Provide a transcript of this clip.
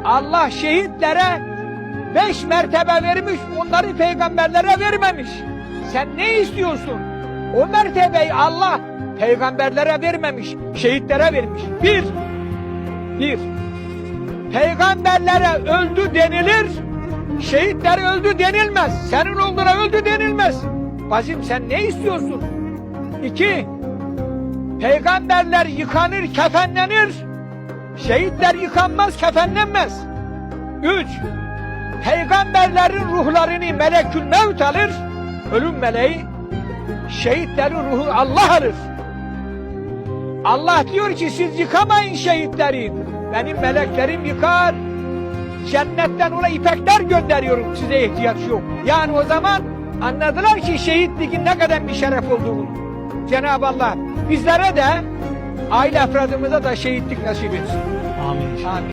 Allah şehitlere 5 mertebe vermiş, onları peygamberlere vermemiş. Sen ne istiyorsun? O mertebeyi Allah peygamberlere vermemiş, şehitlere vermiş. Bir, peygamberlere öldü denilir, şehitlere öldü denilmez. Senin oğluna öldü denilmez. Bacım sen ne istiyorsun? 2, peygamberler yıkanır, kefenlenir. Şehitler yıkanmaz, kefenlenmez. 3, peygamberlerin ruhlarını melekül mevt alır, ölüm meleği. Şehitlerin ruhu Allah alır. Allah diyor ki siz yıkamayın şehitleri. Benim meleklerim yıkar. Cennetten ona ipekler gönderiyorum, size ihtiyaç yok. Yani o zaman anladılar ki şehitliğin ne kadar bir şeref olduğunu. Cenab-ı Allah bizlere de aile efradımıza da şehitlik nasip etsin. Amin. Amin.